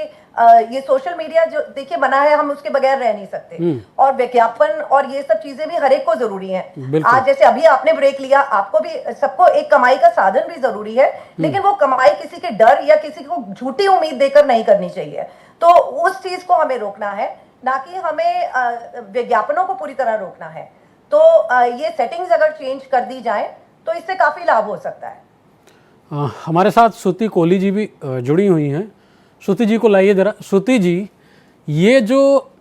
ये सोशल मीडिया जो देखिए बना है, हम उसके बगैर रह नहीं सकते, और विज्ञापन और ये सब चीजें भी हर एक को जरूरी हैं। आज जैसे अभी आपने ब्रेक लिया, आपको भी, सबको एक कमाई का साधन भी जरूरी है, लेकिन वो कमाई किसी के डर या किसी को झूठी उम्मीद देकर नहीं करनी चाहिए। तो उस चीज को हमें रोकना है, ना कि हमें विज्ञापनों को पूरी तरह रोकना है। तो ये सेटिंग्स अगर चेंज कर दी जाए तो इससे काफी लाभ हो सकता है। हमारे साथ श्रुति कोहली जी भी जुड़ी हुई हैं। श्रुति जी को लाइए जरा। श्रुति जी, ये जो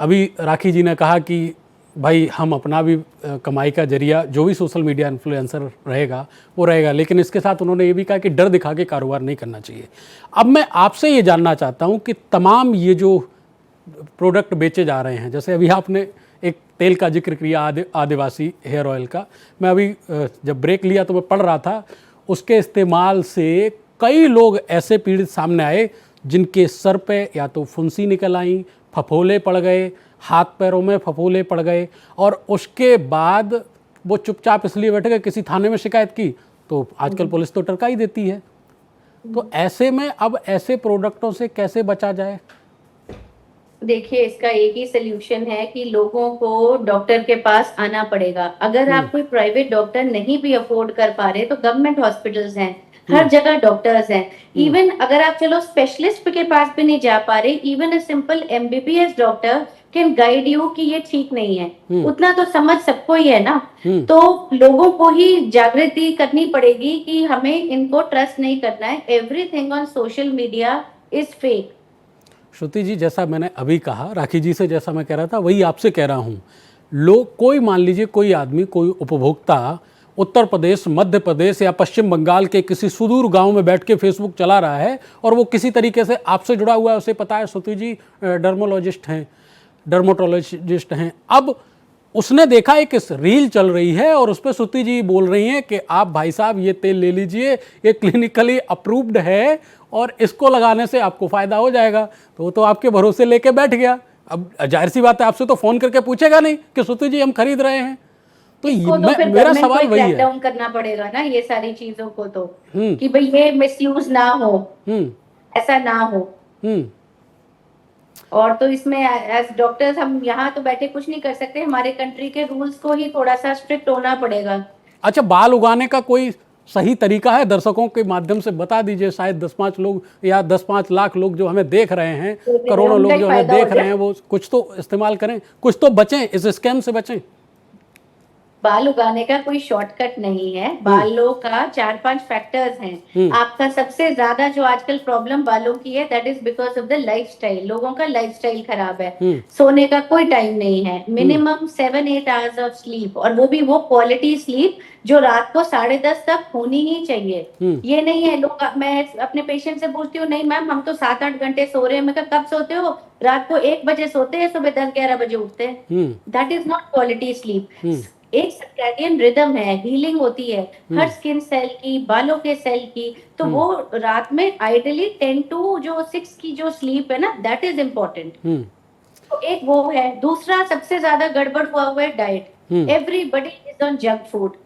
अभी राखी जी ने कहा कि भाई हम अपना भी कमाई का जरिया जो भी सोशल मीडिया इन्फ्लुएंसर रहेगा वो रहेगा, लेकिन इसके साथ उन्होंने ये भी कहा कि डर दिखा के कारोबार नहीं करना चाहिए। अब मैं आपसे ये जानना चाहता हूँ कि तमाम ये जो प्रोडक्ट बेचे जा रहे हैं, जैसे अभी आपने एक तेल का जिक्र किया आदिवासी हेयर ऑयल का, मैं अभी जब ब्रेक लिया तो मैं पढ़ रहा था उसके इस्तेमाल से कई लोग ऐसे पीड़ित सामने आए जिनके सर पे या तो फुंसी निकल आई, फफोले पड़ गए, हाथ पैरों में फफोले पड़ गए, और उसके बाद वो चुपचाप इसलिए बैठ गए, किसी थाने में शिकायत की तो आजकल पुलिस तो टरका ही देती है। तो ऐसे में अब ऐसे प्रोडक्टों से कैसे बचा जाए? देखिए, इसका एक ही सोल्यूशन है कि लोगों को डॉक्टर के पास आना पड़ेगा। अगर आप कोई प्राइवेट डॉक्टर नहीं भी अफोर्ड कर पा रहे तो गवर्नमेंट हॉस्पिटल्स हैं, हर जगह डॉक्टर्स हैं। इवन अगर आप चलो स्पेशलिस्ट के पास भी नहीं जा पा रहे, even a simple MBBS doctor can guide you कि ये ठीक नहीं है। उतना तो समझ सबको ही है ना। तो लोगों को ही जागृति करनी पड़ेगी कि हमें इनको ट्रस्ट नहीं करना है। Everything on social media is fake. Shruti ji, जैसा मैंने अभी कहा, राखी जी से जैसा मैं कह रहा था वही आपसे कह रहा हूँ। लोग, कोई मान लीजिए कोई आदमी, कोई उपभोक्ता उत्तर प्रदेश, मध्य प्रदेश या पश्चिम बंगाल के किसी सुदूर गांव में बैठ के फेसबुक चला रहा है और वो किसी तरीके से आपसे जुड़ा हुआ है, उसे पता है श्रुति जी डर्मोटोलॉजिस्ट हैं। अब उसने देखा एक रील चल रही है और उस पर श्रुति जी बोल रही हैं कि आप भाई साहब ये तेल ले लीजिए, ये क्लिनिकली अप्रूव्ड है और इसको लगाने से आपको फ़ायदा हो जाएगा। तो वो तो आपके भरोसे लेके बैठ गया। अब जाहिर सी बात है, आपसे तो फ़ोन करके पूछेगा नहीं कि श्रुति जी हम खरीद रहे हैं। तो मेरा सवाल वही है, डाउन करना पड़ेगा ना ये सारी चीजों को, तो कि भाई ये मिसयूज ना हो, ऐसा ना हो। और तो इसमें एज डॉक्टर्स हम यहाँ तो बैठे कुछ नहीं कर सकते, हमारे कंट्री के रूल्स को ही थोड़ा सा स्ट्रिक्ट होना पड़ेगा। अच्छा, बाल उगाने का कोई सही तरीका है? दर्शकों के माध्यम से बता दीजिए। शायद 10-5 लोग या 10-5 लाख लोग जो हमें देख रहे हैं, करोड़ों लोग जो हमें देख रहे हैं, वो कुछ तो इस्तेमाल करें, कुछ तो बचें, इस स्कैम से बचें। बाल उगाने का कोई शॉर्टकट नहीं है। बालों का 4-5 फैक्टर्स हैं। आपका सबसे ज्यादा जो आजकल प्रॉब्लम बालों की है, that is because of the lifestyle. लोगों का लाइफस्टाइल खराब है। सोने का कोई टाइम नहीं है। मिनिमम 7-8 आवर्स ऑफ स्लीप, और वो भी वो क्वालिटी स्लीप जो रात को 10:30 तक होनी ही चाहिए। ये नहीं है लोग, मैं अपने पेशेंट से पूछती हूँ, नहीं मैम हम तो 7-8 घंटे सो रहे हैं। मैं कब सोते हो? रात को 1 बजे सोते हैं, सुबह 10-11 बजे उठते हैं। That is not quality sleep. एक सर्कैडियन रिदम है, हीलिंग होती है हर स्किन सेल की, बालों के सेल की। तो वो रात में आइडियली 10 to 6 की जो स्लीप है ना, दैट इज इम्पोर्टेंट। तो एक वो है। दूसरा सबसे ज्यादा गड़बड़ हुआ है diet. Everybody is on junk food.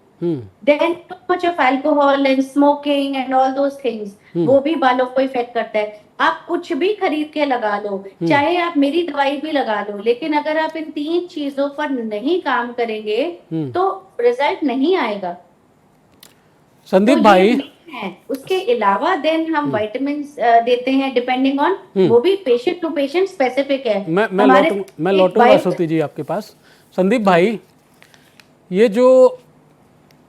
Then too much of alcohol and smoking and all those things, वो भी बालों को इफेक्ट करता है। आप कुछ भी खरीद के लगा लो, चाहे आप मेरी दवाई भी लगा लो, लेकिन अगर आप इन 3 चीजों पर नहीं काम करेंगे तो रिजल्ट नहीं आएगा। संदीप तो भाई है। उसके अलावा देन हम विटामिन देते हैं डिपेंडिंग ऑन, वो भी पेशेंट टू पेशेंट स्पेसिफिक है। मैं लौटूंगा श्रुति जी आपके पास। संदीप भाई, ये जो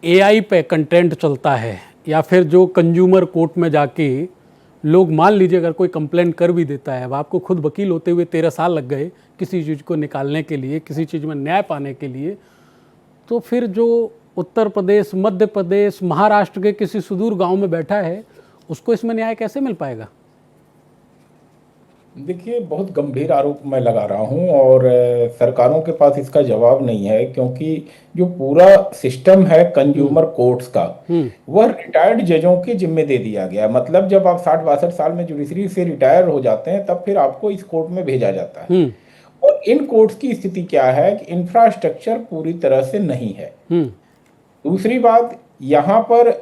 AI पे कंटेंट चलता है, या फिर जो कंज्यूमर कोर्ट में जाके लोग, मान लीजिए अगर कोई कंप्लेंट कर भी देता है, अब आपको खुद वकील होते हुए 13 साल लग गए किसी चीज़ को निकालने के लिए, किसी चीज़ में न्याय पाने के लिए, तो फिर जो उत्तर प्रदेश, मध्य प्रदेश, महाराष्ट्र के किसी सुदूर गांव में बैठा है, उसको इसमें न्याय कैसे मिल पाएगा? देखिए, बहुत गंभीर आरोप मैं लगा रहा हूं और सरकारों के पास इसका जवाब नहीं है, क्योंकि जो पूरा सिस्टम है कंज्यूमर कोर्ट्स का, वह रिटायर्ड जजों के जिम्मे दे दिया गया। मतलब जब आप 60-62 साल में जुडिशरी से रिटायर हो जाते हैं, तब फिर आपको इस कोर्ट में भेजा जाता है। और इन कोर्ट्स की स्थिति क्या है कि इंफ्रास्ट्रक्चर पूरी तरह से नहीं है। दूसरी बात, यहाँ पर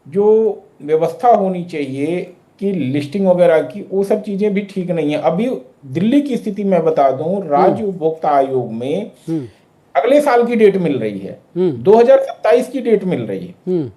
जो व्यवस्था होनी चाहिए कि लिस्टिंग वगैरह की, वो सब चीजें भी ठीक नहीं है। अभी दिल्ली की स्थिति मैं बता दूं, राज्य उपभोक्ता आयोग में अगले साल की डेट मिल रही है, 2027 की डेट मिल रही है।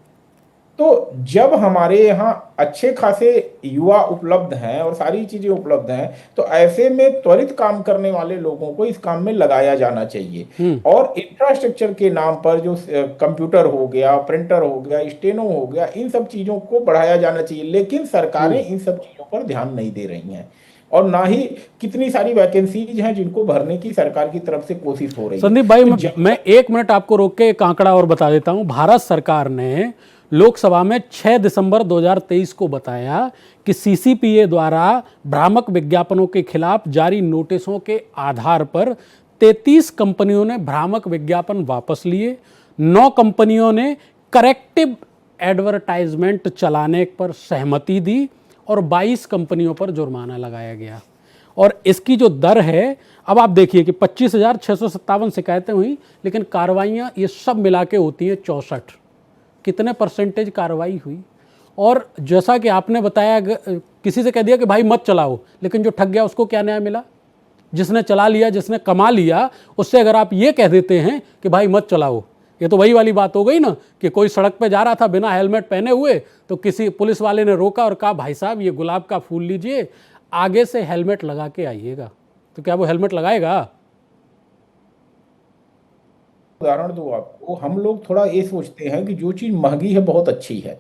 तो जब हमारे यहाँ अच्छे खासे युवा उपलब्ध हैं और सारी चीजें उपलब्ध हैं, तो ऐसे में त्वरित काम करने वाले लोगों को इस काम में लगाया जाना चाहिए। और इंफ्रास्ट्रक्चर के नाम पर जो कंप्यूटर हो गया, प्रिंटर हो गया, स्टेनो हो गया, इन सब चीजों को बढ़ाया जाना चाहिए। लेकिन सरकारें इन सब चीजों पर ध्यान नहीं दे रही हैं। और ना ही कितनी सारी वैकेंसीज हैं जिनको भरने की सरकार की तरफ से कोशिश हो रही है। संदीप भाई, तो मैं 1 मिनट आपको रोक के एक आंकड़ा और बता देता हूं। भारत सरकार ने लोकसभा में 6 दिसंबर 2023 को बताया कि सीसीपीए द्वारा भ्रामक विज्ञापनों के खिलाफ जारी नोटिसों के आधार पर 33 कंपनियों ने भ्रामक विज्ञापन वापस लिए, 9 कंपनियों ने करेक्टिव एडवर्टाइजमेंट चलाने पर सहमति दी और 22 कंपनियों पर जुर्माना लगाया गया। और इसकी जो दर है, अब आप देखिए कि 25,657 शिकायतें हुई, लेकिन कार्रवाइयाँ ये सब मिला के होती हैं 64। कितने परसेंटेज कार्रवाई हुई? और जैसा कि आपने बताया, किसी से कह दिया कि भाई मत चलाओ, लेकिन जो ठग गया उसको क्या न्याय मिला? जिसने चला लिया, जिसने कमा लिया, उससे अगर आप ये कह देते हैं कि भाई मत चलाओ, ये तो वही वाली बात हो गई ना कि कोई सड़क पे जा रहा था बिना हेलमेट पहने हुए, तो किसी पुलिस वाले ने रोका और कहा भाई साहब ये गुलाब का फूल लीजिए, आगे से हेलमेट लगा के आइएगा। तो क्या वो हेलमेट लगाएगा? उदाहरण दो आपको, हम लोग थोड़ा ये सोचते हैं कि जो चीज महंगी है बहुत अच्छी है,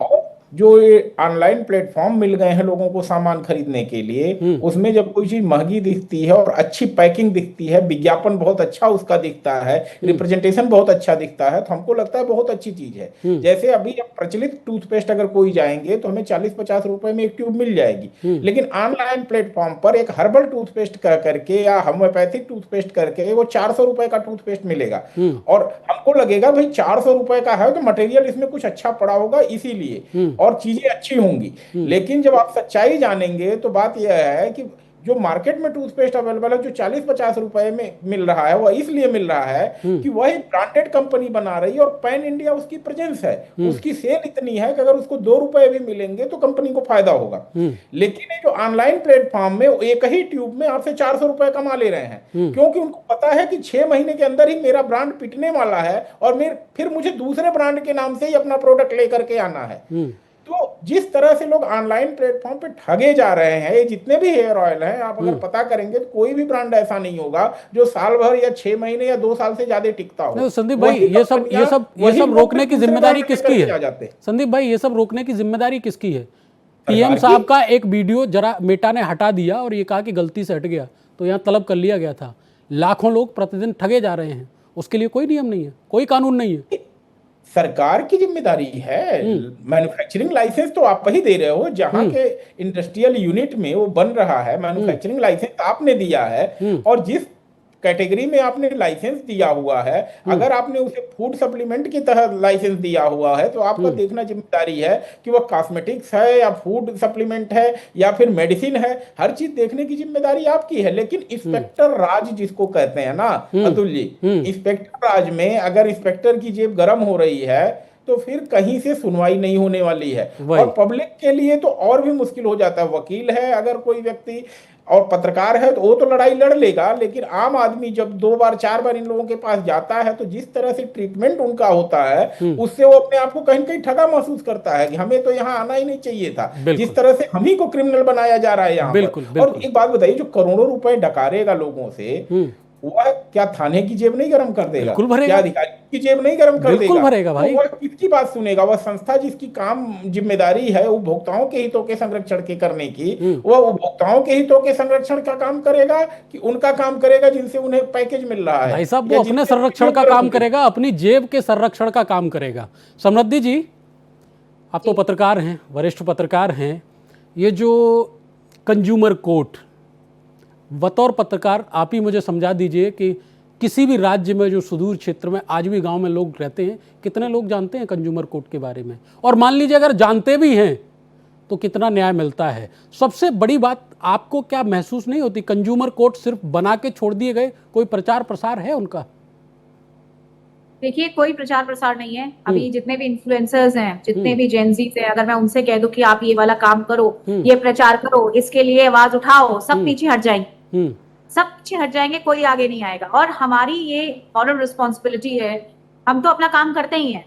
और जो ये ऑनलाइन प्लेटफॉर्म मिल गए हैं लोगों को सामान खरीदने के लिए, उसमें जब कोई चीज महंगी दिखती है और अच्छी पैकिंग दिखती है, विज्ञापन बहुत अच्छा उसका दिखता है, रिप्रेजेंटेशन बहुत अच्छा दिखता है, तो हमको लगता है बहुत अच्छी चीज है। जैसे अभी अब प्रचलित टूथपेस्ट अगर कोई जाएंगे तो हमें 40-50 रुपए में एक ट्यूब मिल जाएगी, लेकिन ऑनलाइन प्लेटफॉर्म पर एक हर्बल टूथपेस्ट करके या होम्योपैथिक टूथपेस्ट करके वो 400 रुपए का टूथपेस्ट मिलेगा, और हमको लगेगा भाई 400 रुपए का है तो मटेरियल इसमें कुछ अच्छा पड़ा होगा इसीलिए, और चीजें अच्छी होंगी। लेकिन जब आप सच्चाई जानेंगे तो बात यह है कि जो मार्केट में टूथपेस्ट अवेलेबल है, जो 40-50 रुपए में मिल रहा है, वो इसलिए मिल रहा है कि वही ब्रांडेड कंपनी बना रही है और पैन इंडिया उसकी प्रेजेंस है, उसकी सेल इतनी है कि अगर उसको 2 रुपए भी मिलेंगे तो कंपनी को फायदा होगा। लेकिन ये जो ऑनलाइन प्लेटफॉर्म में एक ही ट्यूब में आपसे 400 रुपए कमा ले रहे हैं, क्योंकि उनको पता है कि 6 महीने के अंदर ही मेरा ब्रांड पिटने वाला है और फिर मुझे दूसरे ब्रांड के नाम से ही अपना प्रोडक्ट लेकर के आना है। तो जिस तरह से लोग ऑनलाइन प्लेटफॉर्म पे ठगे जा रहे हैं, ये जितने भी हेयर ऑयल हैं, आप अगर पता करेंगे तो कोई भी ब्रांड ऐसा नहीं होगा जो साल भर या 6 महीने या 2 साल से ज्यादा टिकता हो। संदीप भाई, ये सब रोकने की जिम्मेदारी किसकी है? संदीप भाई, ये सब रोकने की जिम्मेदारी किसकी है? पीएम साहब का एक वीडियो जरा मेटा ने हटा दिया और ये कहा कि गलती से हट गया, तो यहाँ तलब कर लिया गया था। लाखों लोग प्रतिदिन ठगे जा रहे हैं, उसके लिए कोई नियम नहीं है, कोई कानून नहीं है। सरकार की जिम्मेदारी है। मैन्युफैक्चरिंग लाइसेंस तो आप ही दे रहे हो, जहां के इंडस्ट्रियल यूनिट में वो बन रहा है, मैन्युफैक्चरिंग लाइसेंस आपने दिया है, और जिस कैटेगरी में आपने लाइसेंस दिया हुआ है, अगर आपने उसे फूड सप्लीमेंट की तरह लाइसेंस दिया हुआ है तो आपका देखना जिम्मेदारी है कि वह कॉस्मेटिक्स है या फूड सप्लीमेंट है या फिर मेडिसिन है, हर चीज देखने की जिम्मेदारी आपकी है। लेकिन इंस्पेक्टर राज जिसको कहते हैं ना अतुल जी, इंस्पेक्टर राज में अगर इंस्पेक्टर की जेब गर्म हो रही है तो फिर कहीं से सुनवाई नहीं होने वाली है, और पब्लिक के लिए तो और भी मुश्किल हो जाता है। वकील है अगर कोई व्यक्ति और पत्रकार है तो वो तो लड़ाई लड़ लेगा, लेकिन आम आदमी जब 2 बार 4 बार इन लोगों के पास जाता है तो जिस तरह से ट्रीटमेंट उनका होता है उससे वो अपने आप को कहीं न कहीं ठगा महसूस करता है कि हमें तो यहाँ आना ही नहीं चाहिए था। जिस तरह से हम ही को क्रिमिनल बनाया जा रहा है यहाँ पर। और एक बात बताइए, जो करोड़ों रुपए डकारेगा लोगों से, वह क्या थाने की जेब नहीं गर्म कर देगा? क्या अधिकारी की जेब नहीं गर्म कर देगा? भरेगा भाई। तो वह किसकी बात सुनेगा? वह संस्था जिसकी काम जिम्मेदारी है उपभोक्ताओं के हितों के संरक्षण के करने की, वह उपभोक्ताओं के हितों के संरक्षण का काम करेगा कि उनका काम करेगा जिनसे उन्हें पैकेज मिल रहा है? भाई साहब, वो अपने संरक्षण का काम करेगा, अपनी जेब के संरक्षण का काम करेगा। समृद्धि जी, आप तो पत्रकार हैं, वरिष्ठ पत्रकार हैं, ये जो कंज्यूमर कोर्ट, बतौर पत्रकार आप ही मुझे समझा दीजिए कि किसी भी राज्य में जो सुदूर क्षेत्र में आज भी गांव में लोग रहते हैं, कितने लोग जानते हैं कंज्यूमर कोर्ट के बारे में? और मान लीजिए अगर जानते भी हैं तो कितना न्याय मिलता है? सबसे बड़ी बात, आपको क्या महसूस नहीं होती कंज्यूमर कोर्ट सिर्फ बना के छोड़ दिए गए, कोई प्रचार प्रसार है उनका? देखिए, कोई प्रचार प्रसार नहीं है। अभी जितने भी इन्फ्लुएंसर्स हैं, जितने भी जेनजीस हैं, अगर मैं उनसे कह दूं कि आप ये वाला काम करो, ये प्रचार करो, इसके लिए आवाज उठाओ, सब पीछे हट जाएंगे, सब पीछे हट जाएंगे, कोई आगे नहीं आएगा। और हमारी ये मॉरल रिस्पॉन्सिबिलिटी है हम तो अपना काम करते ही हैं,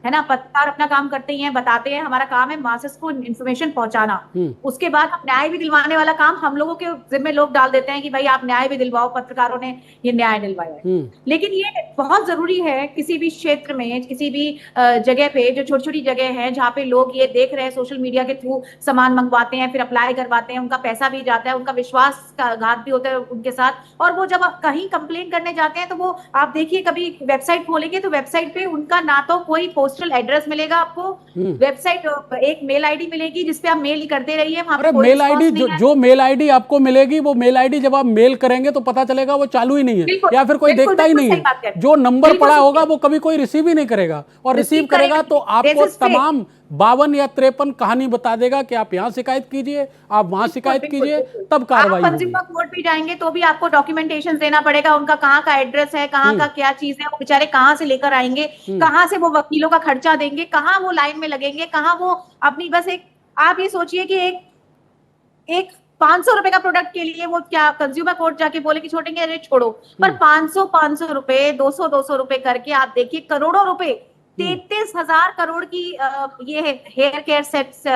है ना, पत्रकार अपना काम करते ही हैं, बताते हैं, हमारा काम है मासेस को इन्फॉर्मेशन पहुंचाना। उसके बाद हम न्याय भी दिलवाने वाला काम हम लोगों के जिम्मे लोग डाल देते हैं कि भाई आप न्याय भी दिलवाओ, पत्रकारों ने ये न्याय दिलवाया है। लेकिन ये बहुत जरूरी है किसी भी क्षेत्र में, किसी भी जगह पे, जो छोटी छोटी जगह है जहाँ पे लोग ये देख रहे हैं सोशल मीडिया के थ्रू सामान मंगवाते हैं, फिर अप्लाई करवाते हैं, उनका पैसा भी जाता है, उनका विश्वास का घात भी होता है उनके साथ, और वो जब कहीं कंप्लेन करने जाते हैं तो वो आप देखिए कभी वेबसाइट खोलेंगे तो वेबसाइट पे उनका ना तो कोई पोस्टल एड्रेस मिलेगा आपको, वेबसाइट एक मेल आईडी मिलेगी जिसपे आप मेल करते रहिए, वहां पे कोई मेल आईडी जो मेल आईडी आपको मिलेगी वो मेल आईडी जब आप मेल करेंगे तो पता चलेगा वो चालू ही नहीं है, या फिर कोई देखता ही नहीं है। जो नंबर पड़ा होगा वो कभी कोई रिसीव ही नहीं करेगा, और रिसीव करेगा तो आपको तमाम 52 या 53 कहानी बता देगा कि आप यहाँ शिकायत कीजिए, आप वहां शिकायत कीजिए, तब कार्रवाई होगी। कंज्यूमर कोर्ट भी जाएंगे तो भी आपको डॉक्यूमेंटेशन देना पड़ेगा, उनका कहाँ का एड्रेस है, कहाँ का क्या चीज है, वो बेचारे कहाँ से लेकर आएंगे, कहाँ से वो वकीलों का खर्चा देंगे, कहाँ वो लाइन में लगेंगे, कहाँ वो अपनी बस एक, आप ये सोचिए कि एक 500 रुपए का प्रोडक्ट के लिए वो क्या कंज्यूमर कोर्ट जाके बोले कि छोड़ेंगे, अरे छोड़ो, पर 500 रुपए, 200 रुपए करके आप देखिए करोड़ों रुपए, 33,000 करोड़ की ये हेयर केयर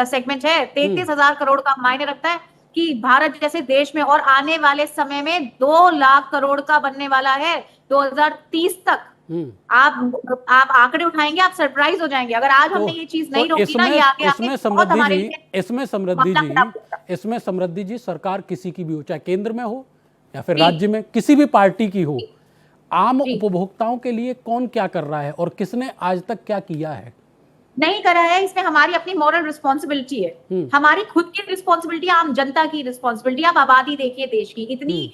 सेगमेंट है, 33,000 करोड़ का मायने रखता है कि भारत जैसे देश में, और आने वाले समय में 2 लाख करोड़ का बनने वाला है 2030 तक। आप आंकड़े उठाएंगे, आप सरप्राइज हो जाएंगे। अगर आज हमने ये चीज नहीं रोकी ना, ये आगे इसमें समृद्धि जी सरकार किसी की भी हो, चाहे केंद्र में हो या फिर राज्य में, किसी भी पार्टी की हो, आम उपभोक्ताओं के लिए कौन क्या कर रहा है और किसने आज तक क्या किया है, नहीं करा है, इसमें हमारी अपनी मॉरल रिस्पॉन्सिबिलिटी है, हमारी खुद की रिस्पॉन्सिबिलिटी, आम जनता की रिस्पॉन्सिबिलिटी। आप आबादी देखिए देश की, इतनी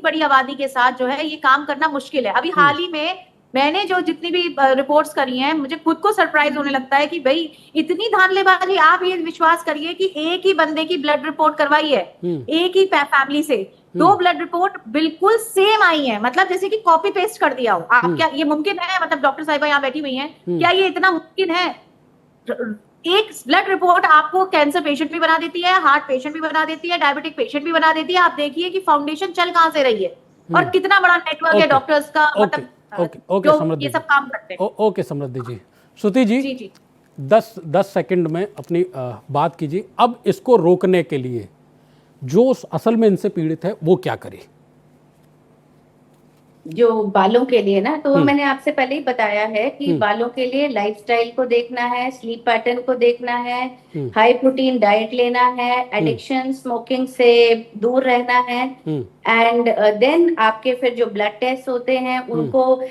बड़ी आबादी के साथ जो है ये काम करना मुश्किल है। अभी हाल ही में मैंने जो जितनी भी रिपोर्ट्स करी हैं, मुझे खुद को सरप्राइज होने लगता है कि भाई इतनी धांधलेबाजी। आप ये विश्वास करिए कि एक ही बंदे की ब्लड रिपोर्ट करवाई है, एक ही फैमिली से 2 ब्लड रिपोर्ट बिल्कुल सेम आई है, मतलब जैसे कि कॉपी पेस्ट कर दिया हो। आप क्या ये मुमकिन है? मतलब डॉक्टर साहिबा यहाँ बैठी हुई हैं, क्या ये इतना मुमकिन है? एक ब्लड रिपोर्ट आपको कैंसर पेशेंट भी बना देती है, हार्ट पेशेंट भी बना देती है, डायबिटिक पेशेंट भी बना देती है। आप देखिए कि फाउंडेशन चल कहां से रही है और कितना बड़ा नेटवर्क है डॉक्टर्स का, मतलब जो ये सब काम करते हैं। ओके समृद्धि जी। श्रुति जी 10 सेकंड में अपनी बात कीजिए। अब इसको रोकने के लिए जो असल में इनसे पीड़ित है वो क्या करे? जो बालों के लिए ना, तो मैंने आपसे पहले ही बताया है कि बालों के लिए लाइफस्टाइल को देखना है, स्लीप पैटर्न को देखना है, हाई प्रोटीन डाइट लेना है, एडिक्शन स्मोकिंग से दूर रहना है, एंड देन आपके फिर जो ब्लड टेस्ट होते हैं उनको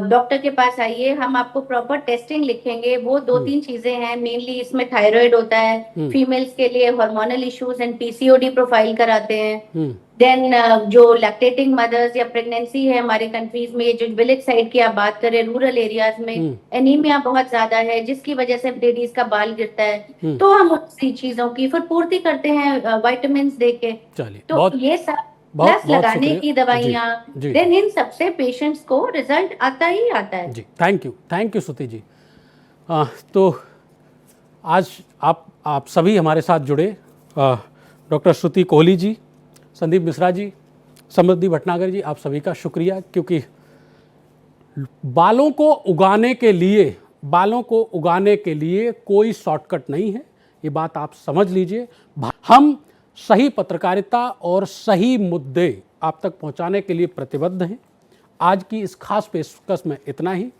डॉक्टर के पास आइए, हम आपको प्रॉपर टेस्टिंग लिखेंगे। वो 2-3 चीजें हैं मेनली, इसमें थायराइड होता है, फीमेल्स के लिए hormonal issues and PCOD profile कराते हैं। देन जो लैक्टेटिंग मदर्स या प्रेगनेंसी है हमारे कंट्रीज में, जो विलेज साइड की आप बात करें, रूरल एरियाज में एनीमिया बहुत ज्यादा है जिसकी वजह से लेडीज का बाल गिरता है, तो हम उसी चीजों की फिर पूर्ति करते हैं विटामिन दे के। तो ये सब प्लस लगाने की दवाइयाँ, देन इन सबसे पेशेंट्स को रिजल्ट आता ही आता है। जी थैंक यू श्रुति जी। तो आज आप सभी हमारे साथ जुड़े, डॉक्टर श्रुति कोहली जी, संदीप मिश्रा जी, समृद्धि भटनागर जी, आप सभी का शुक्रिया, क्योंकि बालों को उगाने के लिए कोई शॉर्टकट नहीं है, ये बात आप समझ लीजिए। हम सही पत्रकारिता और सही मुद्दे आप तक पहुंचाने के लिए प्रतिबद्ध हैं। आज की इस खास पेशकश में इतना ही।